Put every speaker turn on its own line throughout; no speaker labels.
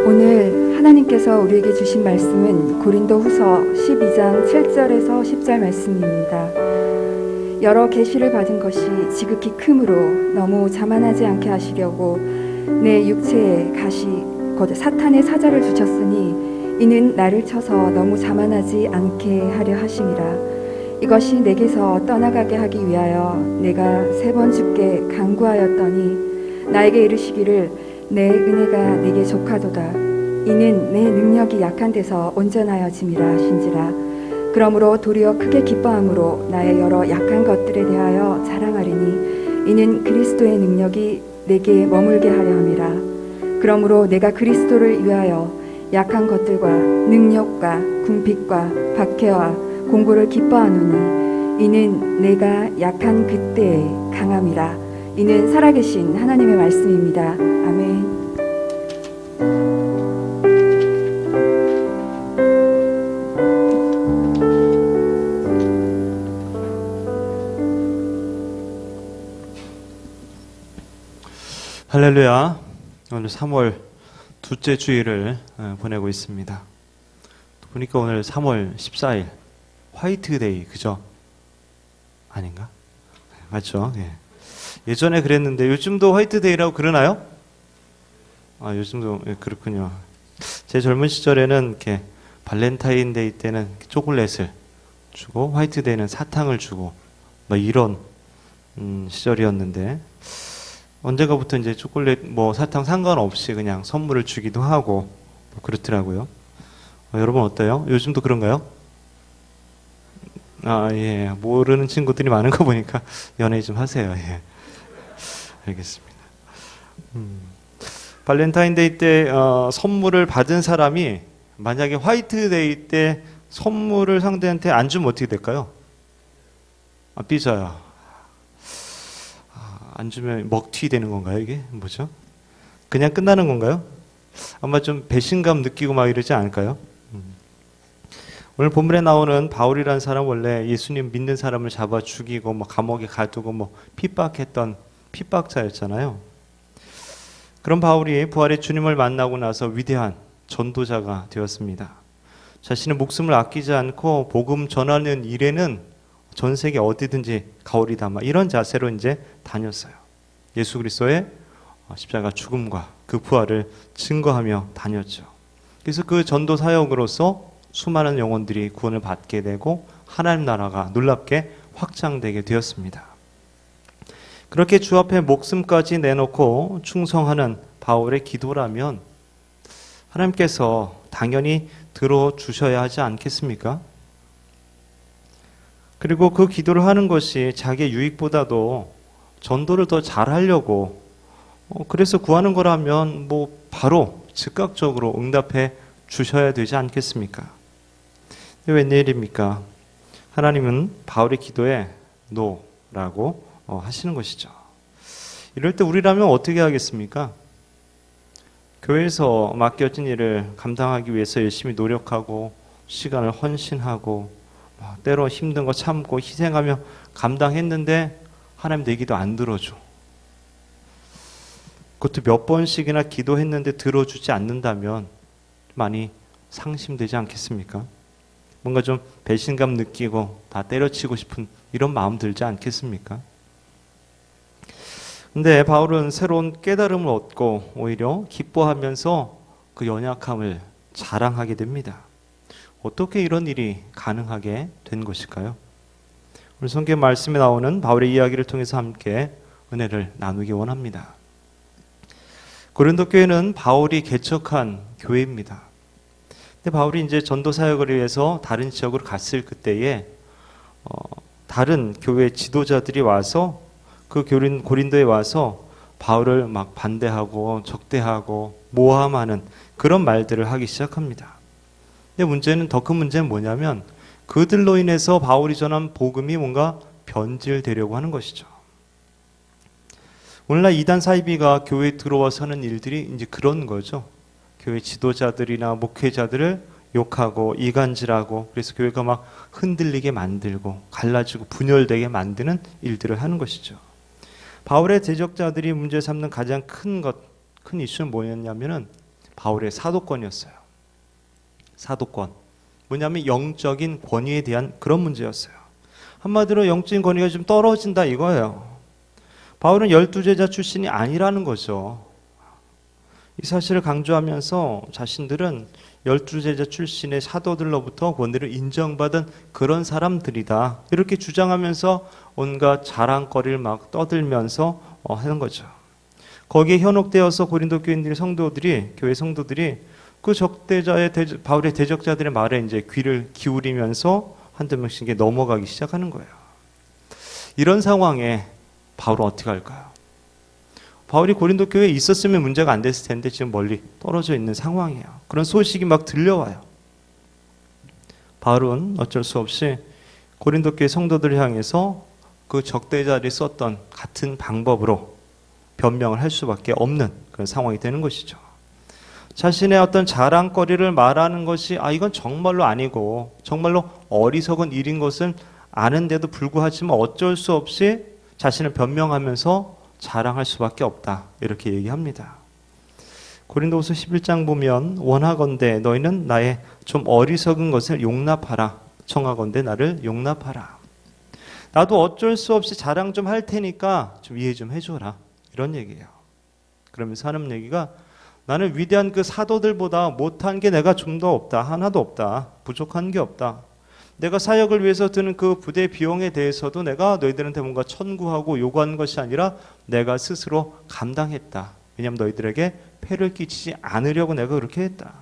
오늘 하나님께서 우리에게 주신 말씀은 고린도후서 12장 7절에서 10절 말씀입니다. 여러 계시를 받은 것이 지극히 크므로 너무 자만하지 않게 하시려고 내 육체에 가시 곧 사탄의 사자를 주셨으니 이는 나를 쳐서 너무 자만하지 않게 하려 하심이라. 이것이 내게서 떠나가게 하기 위하여 내가 3번 주께 간구하였더니 나에게 이르시기를 내 은혜가 내게 족하도다. 이는 내 능력이 약한 데서 온전하여짐이라 하신지라. 그러므로 도리어 크게 기뻐함으로 나의 여러 약한 것들에 대하여 자랑하리니 이는 그리스도의 능력이 내게 머물게 하려 함이라. 그러므로 내가 그리스도를 위하여 약한 것들과 능력과 궁핍과 박해와 공고를 기뻐하노니 이는 내가 약한 그때에 강함이라. 이는 살아계신 하나님의 말씀입니다. 아멘.
할렐루야. 오늘 3월 둘째 주일을 보내고 있습니다. 보니까 오늘 3월 14일 화이트데이, 그죠? 아닌가? 맞죠? 예. 예전에 그랬는데 요즘도 화이트데이라고 그러나요? 아, 요즘도 그렇군요. 제 젊은 시절에는 이렇게 발렌타인데이 때는 초콜릿을 주고 화이트데이는 사탕을 주고 뭐 이런 시절이었는데 언젠가부터 이제 초콜릿 뭐 사탕 상관없이 그냥 선물을 주기도 하고 뭐 그렇더라고요. 여러분 어때요? 요즘도 그런가요? 아, 예. 모르는 친구들이 많은 거 보니까 연애 좀 하세요. 예. 알겠습니다. 발렌타인데이 때 선물을 받은 사람이 만약에 화이트데이 때 선물을 상대한테 안 주면 어떻게 될까요? 아, 삐져요. 안 주면 먹튀 되는 건가요, 이게? 뭐죠? 그냥 끝나는 건가요? 아마 좀 배신감 느끼고 막 이러지 않을까요? 오늘 본문에 나오는 바울이라는 사람 원래 예수님 믿는 사람을 잡아 죽이고 뭐 감옥에 가두고 뭐 핍박했던 핍박자였잖아요. 그런 바울이 부활의 주님을 만나고 나서 위대한 전도자가 되었습니다. 자신의 목숨을 아끼지 않고 복음 전하는 일에는 전 세계 어디든지 가오리다 막 이런 자세로 이제 다녔어요. 예수 그리스도의 십자가 죽음과 그 부활을 증거하며 다녔죠. 그래서 그 전도 사역으로서 수많은 영혼들이 구원을 받게 되고 하나님 나라가 놀랍게 확장되게 되었습니다. 그렇게 주 앞에 목숨까지 내놓고 충성하는 바울의 기도라면 하나님께서 당연히 들어주셔야 하지 않겠습니까? 그리고 그 기도를 하는 것이 자기의 유익보다도 전도를 더 잘하려고 그래서 구하는 거라면 뭐 바로 즉각적으로 응답해 주셔야 되지 않겠습니까? 근데 웬일입니까? 하나님은 바울의 기도에 노라고 하시는 것이죠. 이럴 때 우리라면 어떻게 하겠습니까? 교회에서 맡겨진 일을 감당하기 위해서 열심히 노력하고 시간을 헌신하고 때로 힘든 거 참고 희생하며 감당했는데 하나님 내 기도 안 들어줘. 그것도 몇 번씩이나 기도했는데 들어주지 않는다면 많이 상심되지 않겠습니까? 뭔가 좀 배신감 느끼고 다 때려치고 싶은 이런 마음 들지 않겠습니까? 근데 바울은 새로운 깨달음을 얻고 오히려 기뻐하면서 그 연약함을 자랑하게 됩니다. 어떻게 이런 일이 가능하게 된 것일까요? 오늘 성경 말씀에 나오는 바울의 이야기를 통해서 함께 은혜를 나누기 원합니다. 고린도 교회는 바울이 개척한 교회입니다. 근데 바울이 이제 전도 사역을 위해서 다른 지역으로 갔을 그때에 다른 교회 지도자들이 와서 그 고린도에 와서 바울을 막 반대하고 적대하고 모함하는 그런 말들을 하기 시작합니다. 근데 문제는 더 큰 문제는 뭐냐면 그들로 인해서 바울이 전한 복음이 뭔가 변질되려고 하는 것이죠. 오늘날 이단 사이비가 교회에 들어와서 하는 일들이 이제 그런 거죠. 교회 지도자들이나 목회자들을 욕하고 이간질하고 그래서 교회가 막 흔들리게 만들고 갈라지고 분열되게 만드는 일들을 하는 것이죠. 바울의 대적자들이 문제 삼는 가장 큰 이슈는 뭐였냐면은 바울의 사도권이었어요. 사도권. 뭐냐면 영적인 권위에 대한 그런 문제였어요. 한마디로 영적인 권위가 좀 떨어진다 이거예요. 바울은 12제자 출신이 아니라는 거죠. 이 사실을 강조하면서 자신들은 12제자 출신의 사도들로부터 권위를 인정받은 그런 사람들이다. 이렇게 주장하면서 온갖 자랑거리를 막 떠들면서 하는 거죠. 거기에 현혹되어서 고린도 교회 성도들이 그 바울의 대적자들의 말에 이제 귀를 기울이면서 한두 명씩 넘어가기 시작하는 거예요. 이런 상황에 바울은 어떻게 할까요? 바울이 고린도 교회에 있었으면 문제가 안 됐을 텐데 지금 멀리 떨어져 있는 상황이에요. 그런 소식이 막 들려와요. 바울은 어쩔 수 없이 고린도 교회 성도들을 향해서 그 적대자들이 썼던 같은 방법으로 변명을 할 수밖에 없는 그런 상황이 되는 것이죠. 자신의 어떤 자랑거리를 말하는 것이 이건 정말로 아니고 정말로 어리석은 일인 것은 아는데도 불구하지만 어쩔 수 없이 자신을 변명하면서 자랑할 수밖에 없다. 이렇게 얘기합니다. 고린도후서 11장 보면 원하건대 너희는 나의 좀 어리석은 것을 용납하라. 청하건대 나를 용납하라. 나도 어쩔 수 없이 자랑 좀 할 테니까 좀 이해 좀 해줘라. 이런 얘기예요. 그러면서 하는 얘기가 나는 위대한 그 사도들보다 못한 게 내가 좀 더 없다. 하나도 없다. 부족한 게 없다. 내가 사역을 위해서 드는 그 부대 비용에 대해서도 내가 너희들한테 뭔가 청구하고 요구하는 것이 아니라 내가 스스로 감당했다. 왜냐하면 너희들에게 폐를 끼치지 않으려고 내가 그렇게 했다.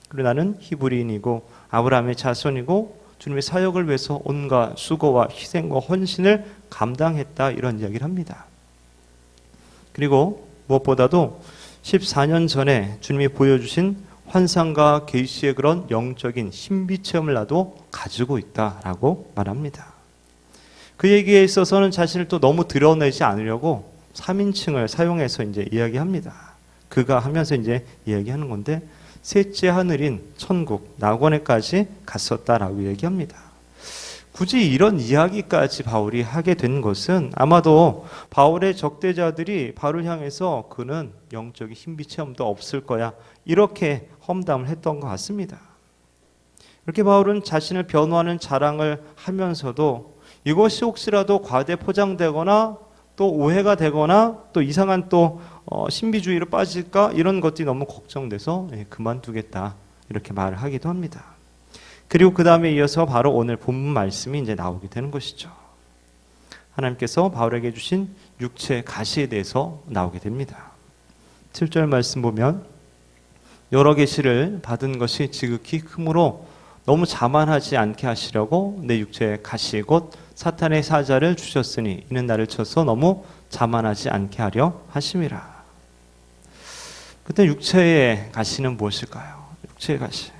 그리고 나는 히브리인이고 아브라함의 자손이고 주님의 사역을 위해서 온갖 수고와 희생과 헌신을 감당했다. 이런 이야기를 합니다. 그리고 무엇보다도 14년 전에 주님이 보여주신 환상과 계시의 그런 영적인 신비 체험을 나도 가지고 있다라고 말합니다. 그 얘기에 있어서는 자신을 또 너무 드러내지 않으려고 3인칭을 사용해서 이제 이야기합니다. 그가 하면서 이제 이야기하는 건데 셋째 하늘인 천국 낙원에까지 갔었다라고 얘기합니다. 굳이 이런 이야기까지 바울이 하게 된 것은 아마도 바울의 적대자들이 바울을 향해서 그는 영적인 신비 체험도 없을 거야 이렇게 험담을 했던 것 같습니다. 이렇게 바울은 자신을 변호하는 자랑을 하면서도 이것이 혹시라도 과대 포장되거나 또 오해가 되거나 또 이상한 또 신비주의로 빠질까 이런 것들이 너무 걱정돼서 그만두겠다 이렇게 말을 하기도 합니다. 그리고 그 다음에 이어서 바로 오늘 본문 말씀이 이제 나오게 되는 것이죠. 하나님께서 바울에게 주신 육체 가시에 대해서 나오게 됩니다. 7절 말씀 보면 여러 계시를 받은 것이 지극히 크므로 너무 자만하지 않게 하시려고 내 육체의 가시 곧 사탄의 사자를 주셨으니 이는 나를 쳐서 너무 자만하지 않게 하려 하심이라. 그때 육체의 가시는 무엇일까요? 육체의 가시.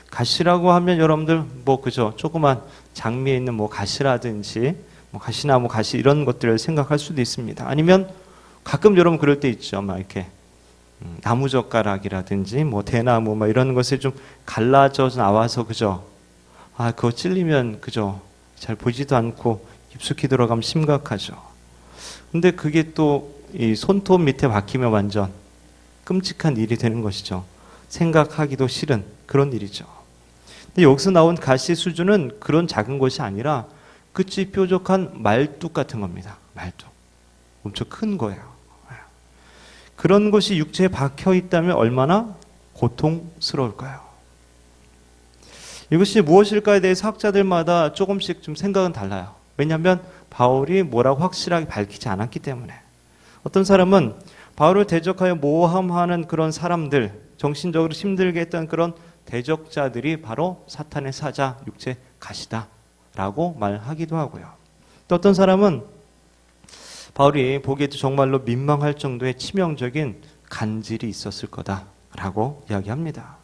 가시라고 하면 여러분들 그죠? 조그만 장미에 있는 가시라든지 가시나무 가시 이런 것들을 생각할 수도 있습니다. 아니면 가끔 여러분 그럴 때 있죠. 막 이렇게 나무젓가락이라든지 대나무 이런 것에 좀 갈라져 나와서 그죠? 그거 찔리면 그죠? 잘 보지도 않고 깊숙이 들어가면 심각하죠. 근데 그게 또 이 손톱 밑에 박히면 완전 끔찍한 일이 되는 것이죠. 생각하기도 싫은 그런 일이죠. 근데 여기서 나온 가시 수준은 그런 작은 것이 아니라 끝이 뾰족한 말뚝 같은 겁니다. 말뚝. 엄청 큰 거예요. 그런 것이 육체에 박혀 있다면 얼마나 고통스러울까요? 이것이 무엇일까에 대해서 학자들마다 조금씩 좀 생각은 달라요. 왜냐하면 바울이 뭐라고 확실하게 밝히지 않았기 때문에. 어떤 사람은 바울을 대적하여 모함하는 그런 사람들, 정신적으로 힘들게 했던 그런 대적자들이 바로 사탄의 사자, 육체 가시다라고 말하기도 하고요. 또 어떤 사람은 바울이 보기에도 정말로 민망할 정도의 치명적인 간질이 있었을 거다라고 이야기합니다.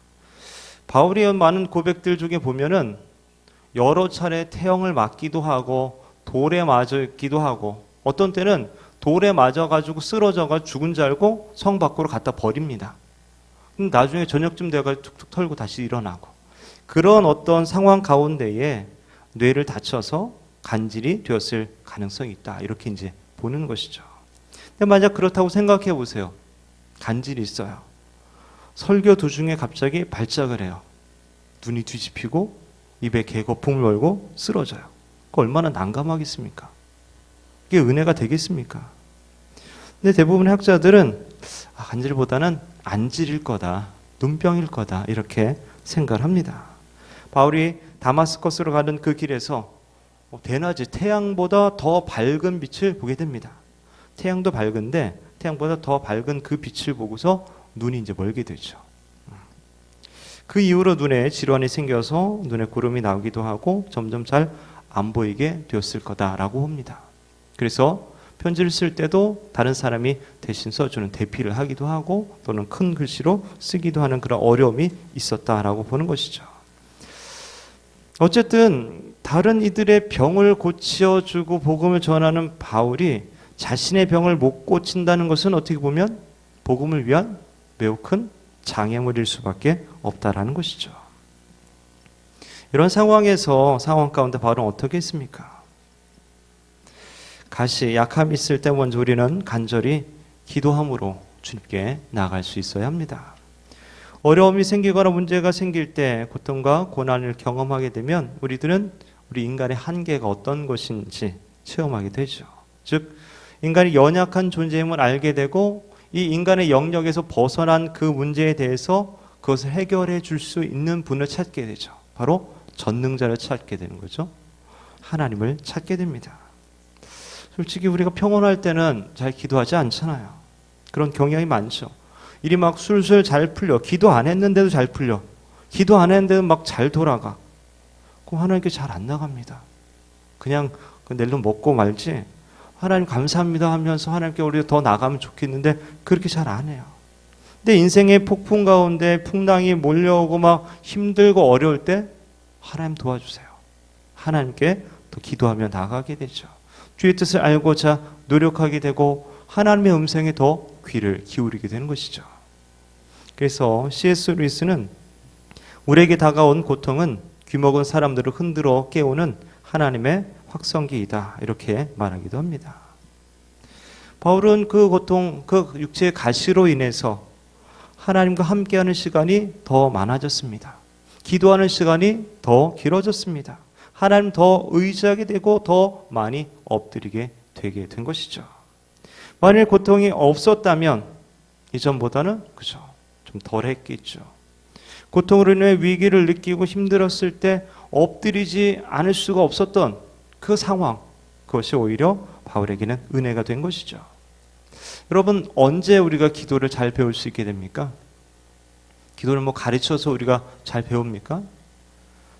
바울의 많은 고백들 중에 보면은 여러 차례 태형을 맞기도 하고 돌에 맞기도 하고 어떤 때는 돌에 맞아가지고 쓰러져가 죽은 줄 알고 성 밖으로 갖다 버립니다. 나중에 저녁쯤 돼가 툭툭 털고 다시 일어나고 그런 어떤 상황 가운데에 뇌를 다쳐서 간질이 되었을 가능성이 있다. 이렇게 이제 보는 것이죠. 근데 만약 그렇다고 생각해 보세요. 간질이 있어요. 설교 도중에 갑자기 발작을 해요. 눈이 뒤집히고 입에 개거품을 걸고 쓰러져요. 그 얼마나 난감하겠습니까? 이게 은혜가 되겠습니까? 근데 대부분의 학자들은 간질보다는 안질일 거다, 눈병일 거다 이렇게 생각을 합니다. 바울이 다마스커스로 가는 그 길에서 대낮에 태양보다 더 밝은 빛을 보게 됩니다. 태양도 밝은데 태양보다 더 밝은 그 빛을 보고서 눈이 이제 멀게 되죠. 그 이후로 눈에 질환이 생겨서 눈에 구름이 나오기도 하고 점점 잘 안 보이게 되었을 거다라고 합니다. 그래서 편지를 쓸 때도 다른 사람이 대신 써주는 대피를 하기도 하고 또는 큰 글씨로 쓰기도 하는 그런 어려움이 있었다라고 보는 것이죠. 어쨌든 다른 이들의 병을 고치어주고 복음을 전하는 바울이 자신의 병을 못 고친다는 것은 어떻게 보면 복음을 위한 매우 큰 장애물일 수밖에 없다라는 것이죠. 이런 상황 가운데 바울은 어떻게 했습니까? 가시, 약함이 있을 때 먼저 우리는 간절히 기도함으로 주님께 나아갈 수 있어야 합니다. 어려움이 생기거나 문제가 생길 때 고통과 고난을 경험하게 되면 우리들은 우리 인간의 한계가 어떤 것인지 체험하게 되죠. 즉 인간이 연약한 존재임을 알게 되고 이 인간의 영역에서 벗어난 그 문제에 대해서 그것을 해결해 줄 수 있는 분을 찾게 되죠. 바로 전능자를 찾게 되는 거죠. 하나님을 찾게 됩니다. 솔직히 우리가 평온할 때는 잘 기도하지 않잖아요. 그런 경향이 많죠. 일이 막 술술 잘 풀려. 기도 안 했는데도 잘 풀려. 기도 안 했는데도 막 잘 돌아가. 그럼 하나님께 잘 안 나갑니다. 그냥 낼름 먹고 말지. 하나님 감사합니다 하면서 하나님께 우리가 더 나가면 좋겠는데 그렇게 잘 안 해요. 근데 인생의 폭풍 가운데 풍랑이 몰려오고 막 힘들고 어려울 때 하나님 도와주세요. 하나님께 또 기도하며 나가게 되죠. 주의 뜻을 알고자 노력하게 되고 하나님의 음성에 더 귀를 기울이게 되는 것이죠. 그래서 C.S. 루이스는 우리에게 다가온 고통은 귀먹은 사람들을 흔들어 깨우는 하나님의 확성기이다 이렇게 말하기도 합니다. 바울은 그 고통, 그 육체의 가시로 인해서 하나님과 함께하는 시간이 더 많아졌습니다. 기도하는 시간이 더 길어졌습니다. 하나님 더 의지하게 되고 더 많이 엎드리게 되게 된 것이죠. 만일 고통이 없었다면 이전보다는 그죠 좀 덜했겠죠. 고통으로 인해 위기를 느끼고 힘들었을 때 엎드리지 않을 수가 없었던 그 상황, 그것이 오히려 바울에게는 은혜가 된 것이죠. 여러분 언제 우리가 기도를 잘 배울 수 있게 됩니까? 기도를 가르쳐서 우리가 잘 배웁니까?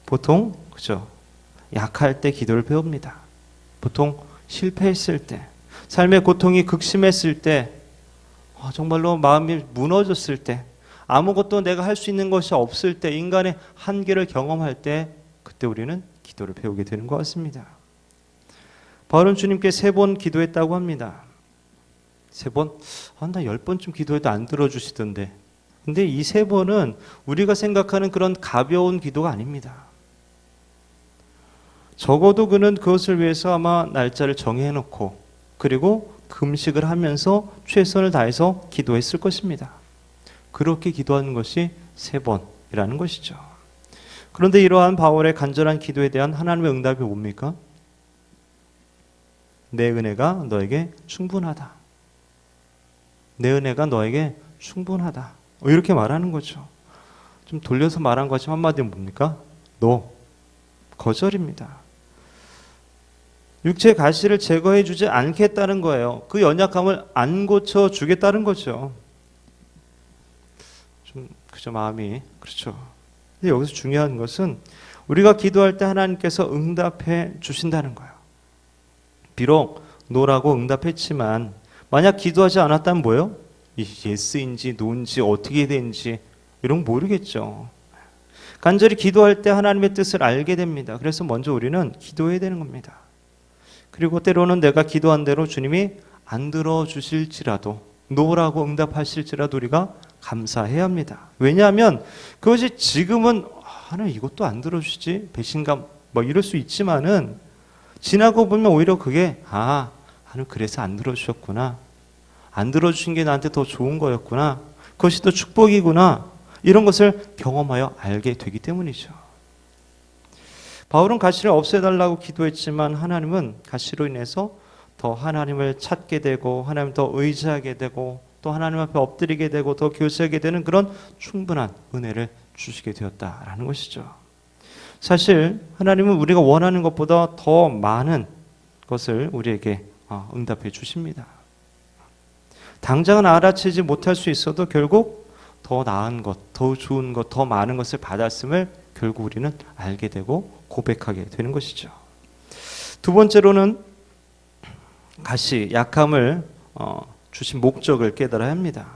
보통 그죠 약할 때 기도를 배웁니다. 보통 실패했을 때, 삶의 고통이 극심했을 때, 정말로 마음이 무너졌을 때, 아무것도 내가 할 수 있는 것이 없을 때, 인간의 한계를 경험할 때, 그때 우리는 기도를 배우게 되는 것 같습니다. 바울은 주님께 3번 기도했다고 합니다. 3번? 나 10번쯤 기도해도 안 들어주시던데. 근데 이 3번은 우리가 생각하는 그런 가벼운 기도가 아닙니다. 적어도 그는 그것을 위해서 아마 날짜를 정해놓고 그리고 금식을 하면서 최선을 다해서 기도했을 것입니다. 그렇게 기도하는 것이 3번이라는 것이죠. 그런데 이러한 바울의 간절한 기도에 대한 하나님의 응답이 뭡니까? 내 은혜가 너에게 충분하다. 내 은혜가 너에게 충분하다. 이렇게 말하는 거죠. 좀 돌려서 말한 것 같지만 한마디는 뭡니까? 거절입니다. 육체의 가시를 제거해 주지 않겠다는 거예요. 그 연약함을 안 고쳐주겠다는 거죠. 좀 그저 마음이 그렇죠. 근데 여기서 중요한 것은 우리가 기도할 때 하나님께서 응답해 주신다는 거예요. 비록 노라고 응답했지만 만약 기도하지 않았다면 뭐예요? 이 예스인지 노인지 어떻게 되는지 이런 거 모르겠죠. 간절히 기도할 때 하나님의 뜻을 알게 됩니다. 그래서 먼저 우리는 기도해야 되는 겁니다. 그리고 때로는 내가 기도한 대로 주님이 안 들어주실지라도 노라고 응답하실지라도 우리가 감사해야 합니다. 왜냐하면 그것이 지금은 하나님 이것도 안 들어주시지 배신감 이럴 수 있지만은 지나고 보면 오히려 그게 하나님 그래서 안 들어주셨구나. 안 들어주신 게 나한테 더 좋은 거였구나. 그것이 또 축복이구나. 이런 것을 경험하여 알게 되기 때문이죠. 바울은 가시를 없애달라고 기도했지만 하나님은 가시로 인해서 더 하나님을 찾게 되고 하나님을 더 의지하게 되고 또 하나님 앞에 엎드리게 되고 더 교제하게 되는 그런 충분한 은혜를 주시게 되었다라는 것이죠. 사실 하나님은 우리가 원하는 것보다 더 많은 것을 우리에게 응답해 주십니다. 당장은 알아채지 못할 수 있어도 결국 더 나은 것, 더 좋은 것, 더 많은 것을 받았음을 결국 우리는 알게 되고 고백하게 되는 것이죠. 두 번째로는 가시, 약함을 주신 목적을 깨달아야 합니다.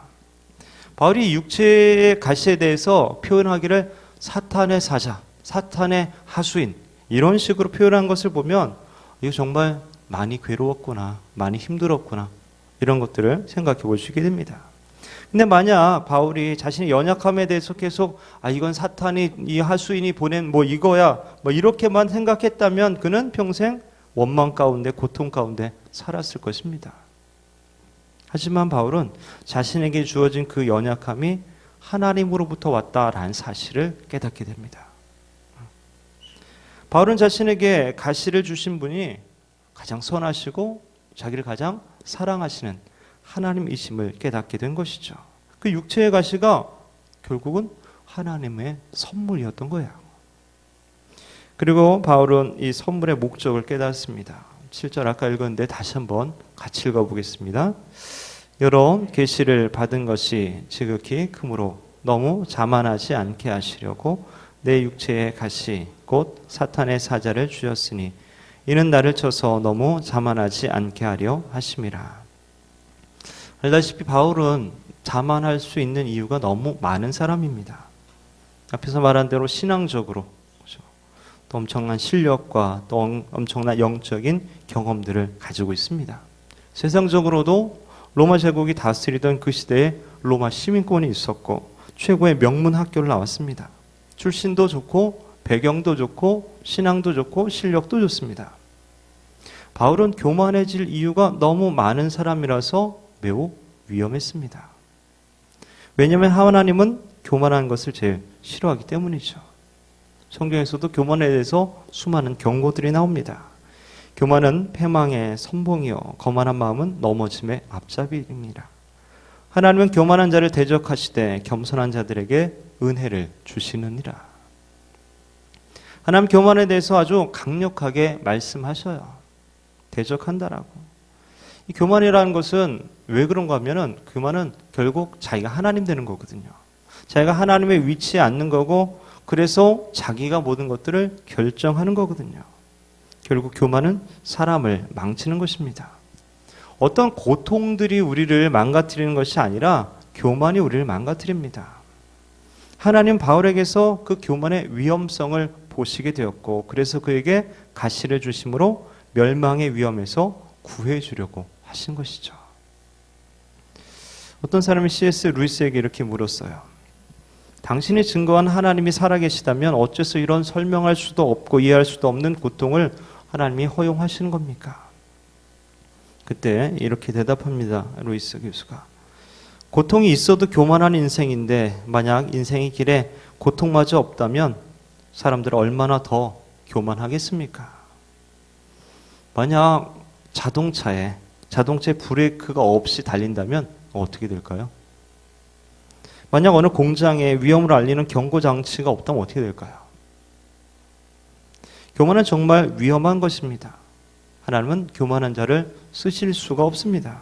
바울이 육체의 가시에 대해서 표현하기를 사탄의 사자, 사탄의 하수인 이런 식으로 표현한 것을 보면 이거 정말 많이 괴로웠구나, 많이 힘들었구나 이런 것들을 생각해 보시게 됩니다. 근데 만약 바울이 자신의 연약함에 대해서 계속 이건 사탄이 이 하수인이 보낸 이거야 이렇게만 생각했다면 그는 평생 원망 가운데 고통 가운데 살았을 것입니다. 하지만 바울은 자신에게 주어진 그 연약함이 하나님으로부터 왔다라는 사실을 깨닫게 됩니다. 바울은 자신에게 가시를 주신 분이 가장 선하시고 자기를 가장 사랑하시는 하나님이심을 깨닫게 된 것이죠. 그 육체의 가시가 결국은 하나님의 선물이었던 거예요. 그리고 바울은 이 선물의 목적을 깨닫습니다. 7절 아까 읽었는데 다시 한번 같이 읽어보겠습니다. 여러 계시를 받은 것이 지극히 크므로 너무 자만하지 않게 하시려고 내 육체의 가시 곧 사탄의 사자를 주셨으니 이는 나를 쳐서 너무 자만하지 않게 하려 하심이라. 알다시피 바울은 자만할 수 있는 이유가 너무 많은 사람입니다. 앞에서 말한 대로 신앙적으로 또 엄청난 실력과 또 엄청난 영적인 경험들을 가지고 있습니다. 세상적으로도 로마 제국이 다스리던 그 시대에 로마 시민권이 있었고 최고의 명문 학교를 나왔습니다. 출신도 좋고 배경도 좋고 신앙도 좋고 실력도 좋습니다. 바울은 교만해질 이유가 너무 많은 사람이라서 매우 위험했습니다. 왜냐하면 하나님은 교만한 것을 제일 싫어하기 때문이죠. 성경에서도 교만에 대해서 수많은 경고들이 나옵니다. 교만은 패망의 선봉이요 거만한 마음은 넘어짐의 앞잡이입니다. 하나님은 교만한 자를 대적하시되 겸손한 자들에게 은혜를 주시느니라. 하나님 교만에 대해서 아주 강력하게 말씀하셔요. 대적한다라고. 이 교만이라는 것은 왜 그런가 하면은 교만은 결국 자기가 하나님 되는 거거든요. 자기가 하나님의 위치에 앉는 거고 그래서 자기가 모든 것들을 결정하는 거거든요. 결국 교만은 사람을 망치는 것입니다. 어떤 고통들이 우리를 망가뜨리는 것이 아니라 교만이 우리를 망가뜨립니다. 하나님 바울에게서 그 교만의 위험성을 보시게 되었고 그래서 그에게 가시를 주심으로 멸망의 위험에서 구해 주려고 하신 것이죠. 어떤 사람이 C.S. 루이스에게 이렇게 물었어요. 당신이 증거한 하나님이 살아계시다면 어째서 이런 설명할 수도 없고 이해할 수도 없는 고통을 하나님이 허용하시는 겁니까? 그때 이렇게 대답합니다. 루이스 교수가. 고통이 있어도 교만한 인생인데 만약 인생의 길에 고통마저 없다면 사람들은 얼마나 더 교만하겠습니까? 만약 자동차에 브레이크가 없이 달린다면 어떻게 될까요? 만약 어느 공장에 위험을 알리는 경고장치가 없다면 어떻게 될까요? 교만은 정말 위험한 것입니다. 하나님은 교만한 자를 쓰실 수가 없습니다.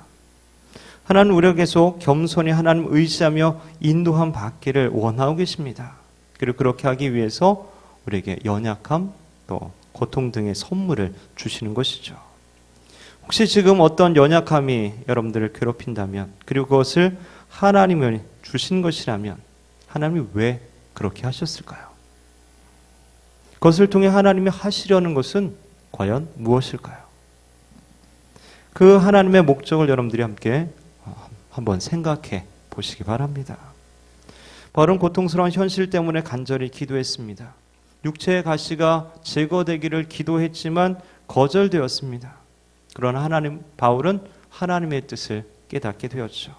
하나님은 우리가 계속 겸손히 하나님 의지하며 인도함 받기를 원하고 계십니다. 그리고 그렇게 하기 위해서 우리에게 연약함 또 고통 등의 선물을 주시는 것이죠. 혹시 지금 어떤 연약함이 여러분들을 괴롭힌다면 그리고 그것을 하나님이 주신 것이라면 하나님이 왜 그렇게 하셨을까요? 그것을 통해 하나님이 하시려는 것은 과연 무엇일까요? 그 하나님의 목적을 여러분들이 함께 한번 생각해 보시기 바랍니다. 바울은 고통스러운 현실 때문에 간절히 기도했습니다. 육체의 가시가 제거되기를 기도했지만 거절되었습니다. 그러나 바울은 하나님의 뜻을 깨닫게 되었죠.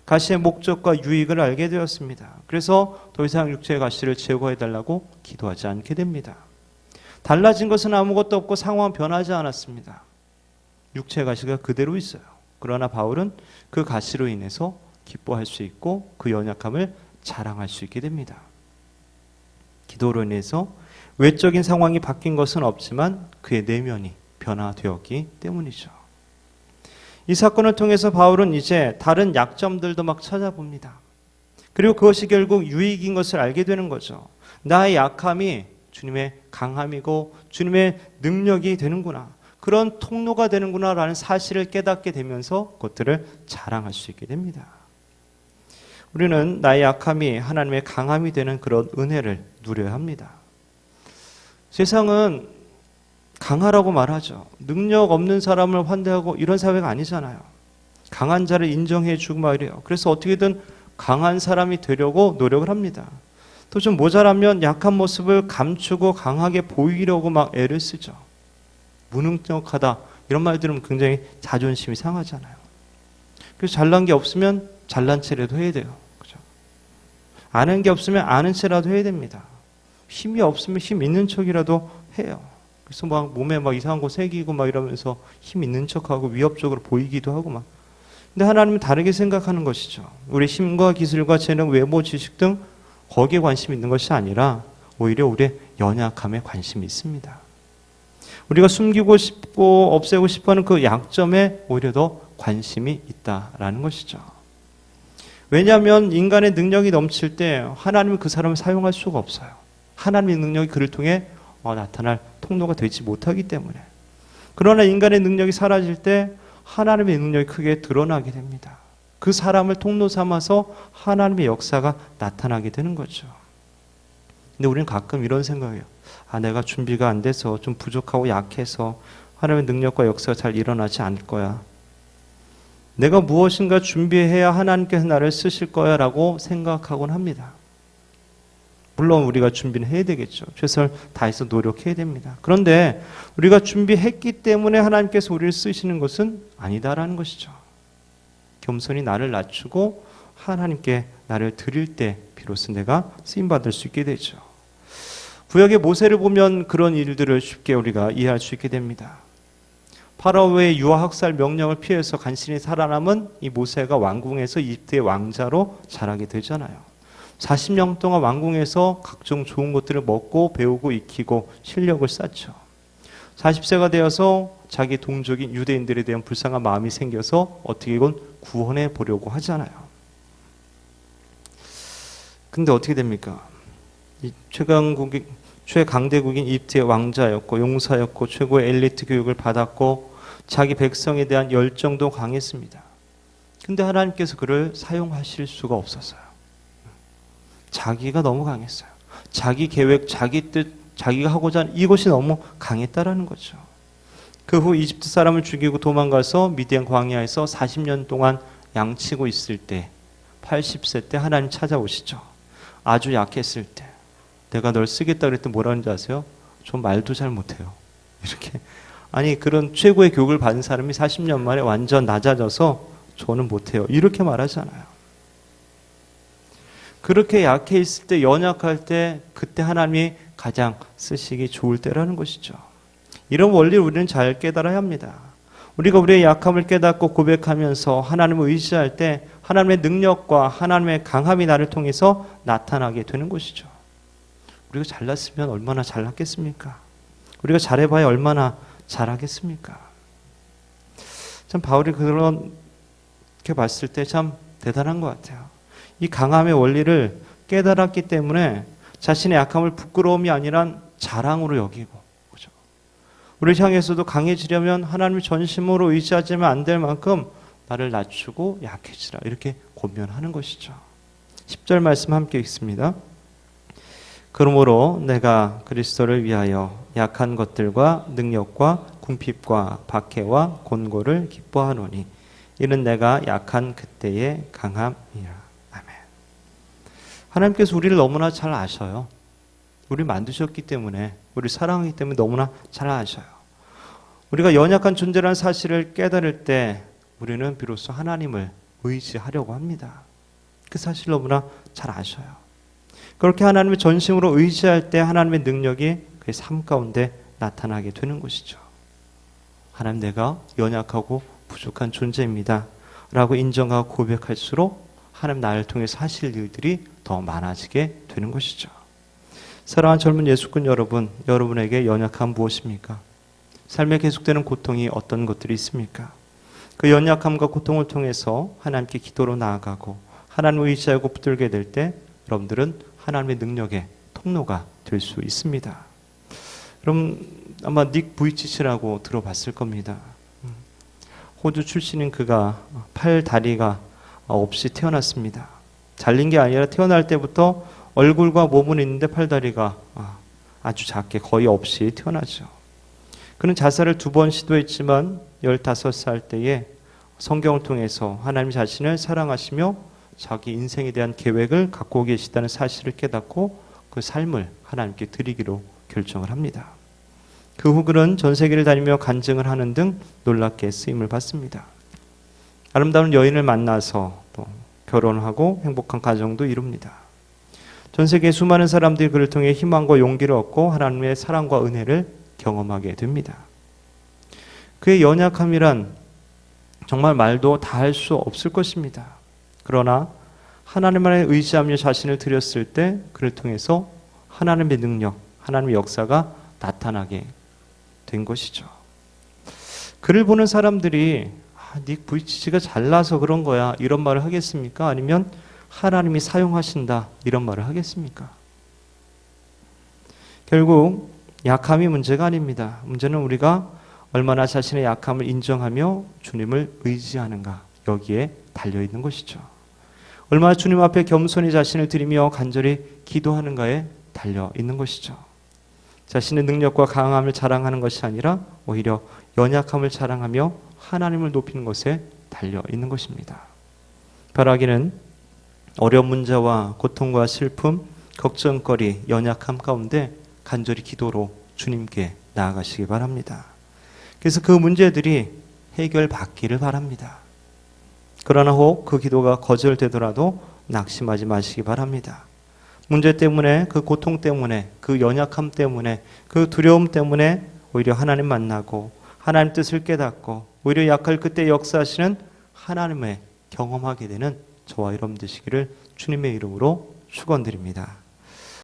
가시의 목적과 유익을 알게 되었습니다. 그래서 더 이상 육체의 가시를 제거해달라고 기도하지 않게 됩니다. 달라진 것은 아무것도 없고 상황은 변하지 않았습니다. 육체의 가시가 그대로 있어요. 그러나 바울은 그 가시로 인해서 기뻐할 수 있고 그 연약함을 자랑할 수 있게 됩니다. 기도로 인해서 외적인 상황이 바뀐 것은 없지만 그의 내면이 변화되었기 때문이죠. 이 사건을 통해서 바울은 이제 다른 약점들도 막 찾아봅니다. 그리고 그것이 결국 유익인 것을 알게 되는 거죠. 나의 약함이 주님의 강함이고 주님의 능력이 되는구나. 그런 통로가 되는구나라는 사실을 깨닫게 되면서 그것들을 자랑할 수 있게 됩니다. 우리는 나의 약함이 하나님의 강함이 되는 그런 은혜를 누려야 합니다. 세상은 강하라고 말하죠. 능력 없는 사람을 환대하고 이런 사회가 아니잖아요. 강한 자를 인정해 주고 막 이래요. 그래서 어떻게든 강한 사람이 되려고 노력을 합니다. 또 좀 모자라면 약한 모습을 감추고 강하게 보이려고 막 애를 쓰죠. 무능력하다 이런 말 들으면 굉장히 자존심이 상하잖아요. 그래서 잘난 게 없으면 잘난 체라도 해야 돼요. 그죠? 아는 게 없으면 아는 체라도 해야 됩니다. 힘이 없으면 힘 있는 척이라도 해요. 그래서 막 몸에 막 이상한 거 새기고 막 이러면서 힘 있는 척하고 위협적으로 보이기도 하고 막. 근데 하나님은 다르게 생각하는 것이죠. 우리 힘과 기술과 재능, 외모, 지식 등 거기에 관심이 있는 것이 아니라 오히려 우리의 연약함에 관심이 있습니다. 우리가 숨기고 싶고 없애고 싶어하는 그 약점에 오히려 더 관심이 있다라는 것이죠. 왜냐하면 인간의 능력이 넘칠 때 하나님은 그 사람을 사용할 수가 없어요. 하나님의 능력이 그를 통해 나타날 통로가 되지 못하기 때문에. 그러나 인간의 능력이 사라질 때 하나님의 능력이 크게 드러나게 됩니다. 그 사람을 통로 삼아서 하나님의 역사가 나타나게 되는 거죠. 근데 우리는 가끔 이런 생각이에요. 내가 준비가 안 돼서 좀 부족하고 약해서 하나님의 능력과 역사가 잘 일어나지 않을 거야. 내가 무엇인가 준비해야 하나님께서 나를 쓰실 거야 라고 생각하곤 합니다. 물론 우리가 준비는 해야 되겠죠. 최선을 다해서 노력해야 됩니다. 그런데 우리가 준비했기 때문에 하나님께서 우리를 쓰시는 것은 아니다라는 것이죠. 겸손히 나를 낮추고 하나님께 나를 드릴 때 비로소 내가 쓰임받을 수 있게 되죠. 구약의 모세를 보면 그런 일들을 쉽게 우리가 이해할 수 있게 됩니다. 파라오의 유아학살 명령을 피해서 간신히 살아남은 이 모세가 왕궁에서 이집트의 왕자로 자라게 되잖아요. 40년 동안 왕궁에서 각종 좋은 것들을 먹고 배우고 익히고 실력을 쌓죠. 40세가 되어서 자기 동족인 유대인들에 대한 불쌍한 마음이 생겨서 어떻게든 구원해 보려고 하잖아요. 근데 어떻게 됩니까? 이 최강대국인 이집트의 왕자였고 용사였고 최고의 엘리트 교육을 받았고 자기 백성에 대한 열정도 강했습니다. 근데 하나님께서 그를 사용하실 수가 없었어요. 자기가 너무 강했어요. 자기 계획, 자기 뜻, 자기가 하고자 하는 이것이 너무 강했다라는 거죠. 그 후 이집트 사람을 죽이고 도망가서 미디안 광야에서 40년 동안 양치고 있을 때 80세 때 하나님 찾아오시죠. 아주 약했을 때 내가 널 쓰겠다 그랬더니 뭐라 하는지 아세요? 저 말도 잘 못해요. 이렇게 아니 그런 최고의 교육을 받은 사람이 40년 만에 완전 낮아져서 저는 못해요. 이렇게 말하잖아요. 그렇게 약해 있을 때 연약할 때 그때 하나님이 가장 쓰시기 좋을 때라는 것이죠. 이런 원리를 우리는 잘 깨달아야 합니다. 우리가 우리의 약함을 깨닫고 고백하면서 하나님을 의지할 때 하나님의 능력과 하나님의 강함이 나를 통해서 나타나게 되는 것이죠. 우리가 잘났으면 얼마나 잘났겠습니까? 우리가 잘해봐야 얼마나 잘하겠습니까? 참 바울이 그렇게 봤을 때 참 대단한 것 같아요. 이 강함의 원리를 깨달았기 때문에 자신의 약함을 부끄러움이 아니라 자랑으로 여기고, 그죠? 우리를 향해서도 강해지려면 하나님을 전심으로 의지하지만 안 될 만큼 나를 낮추고 약해지라 이렇게 권면하는 것이죠. 10절 말씀 함께 읽습니다. 그러므로 내가 그리스도를 위하여 약한 것들과 능력과 궁핍과 박해와 곤고를 기뻐하노니 이는 내가 약한 그때의 강함이라. 하나님께서 우리를 너무나 잘 아셔요. 우리를 만드셨기 때문에, 우리를 사랑하기 때문에 너무나 잘 아셔요. 우리가 연약한 존재라는 사실을 깨달을 때 우리는 비로소 하나님을 의지하려고 합니다. 그 사실 너무나 잘 아셔요. 그렇게 하나님의 전심으로 의지할 때 하나님의 능력이 그의 삶 가운데 나타나게 되는 것이죠. 하나님, 내가 연약하고 부족한 존재입니다 라고 인정하고 고백할수록 하나님 나를 통해서 하실 일들이 더 많아지게 되는 것이죠. 사랑하는 젊은 예수꾼 여러분, 여러분에게 연약함 무엇입니까? 삶에 계속되는 고통이 어떤 것들이 있습니까? 그 연약함과 고통을 통해서 하나님께 기도로 나아가고 하나님을 의지하고 붙들게 될 때 여러분들은 하나님의 능력의 통로가 될 수 있습니다. 그럼 아마 닉 부이치치라고 들어봤을 겁니다. 호주 출신인 그가 팔 다리가 없이 태어났습니다. 잘린 게 아니라 태어날 때부터 얼굴과 몸은 있는데 팔 다리가 아주 작게 거의 없이 태어나죠. 그는 자살을 2번 시도했지만 15살 때에 성경을 통해서 하나님 자신을 사랑하시며 자기 인생에 대한 계획을 갖고 계시다는 사실을 깨닫고 그 삶을 하나님께 드리기로 결정을 합니다. 그 후 그는 전 세계를 다니며 간증을 하는 등 놀랍게 쓰임을 받습니다. 아름다운 여인을 만나서 또 결혼하고 행복한 가정도 이룹니다. 전 세계 수많은 사람들이 그를 통해 희망과 용기를 얻고 하나님의 사랑과 은혜를 경험하게 됩니다. 그의 연약함이란 정말 말도 다 할 수 없을 것입니다. 그러나 하나님만에 의지하며 자신을 드렸을 때 그를 통해서 하나님의 능력, 하나님의 역사가 나타나게 된 것이죠. 그를 보는 사람들이 닉 부이치치가 잘나서 그런 거야 이런 말을 하겠습니까? 아니면 하나님이 사용하신다 이런 말을 하겠습니까? 결국 약함이 문제가 아닙니다. 문제는 우리가 얼마나 자신의 약함을 인정하며 주님을 의지하는가 여기에 달려있는 것이죠. 얼마나 주님 앞에 겸손히 자신을 드리며 간절히 기도하는가에 달려있는 것이죠. 자신의 능력과 강함을 자랑하는 것이 아니라 오히려 연약함을 자랑하며 하나님을 높이는 것에 달려있는 것입니다. 바라기는 어려운 문제와 고통과 슬픔, 걱정거리, 연약함 가운데 간절히 기도로 주님께 나아가시기 바랍니다. 그래서 그 문제들이 해결받기를 바랍니다. 그러나 혹 그 기도가 거절되더라도 낙심하지 마시기 바랍니다. 문제 때문에, 그 고통 때문에, 그 연약함 때문에, 그 두려움 때문에 오히려 하나님 만나고 하나님 뜻을 깨닫고 오히려 약할 그때 역사하시는 하나님의 경험하게 되는 저와 여러분 되시기를 주님의 이름으로 축원드립니다.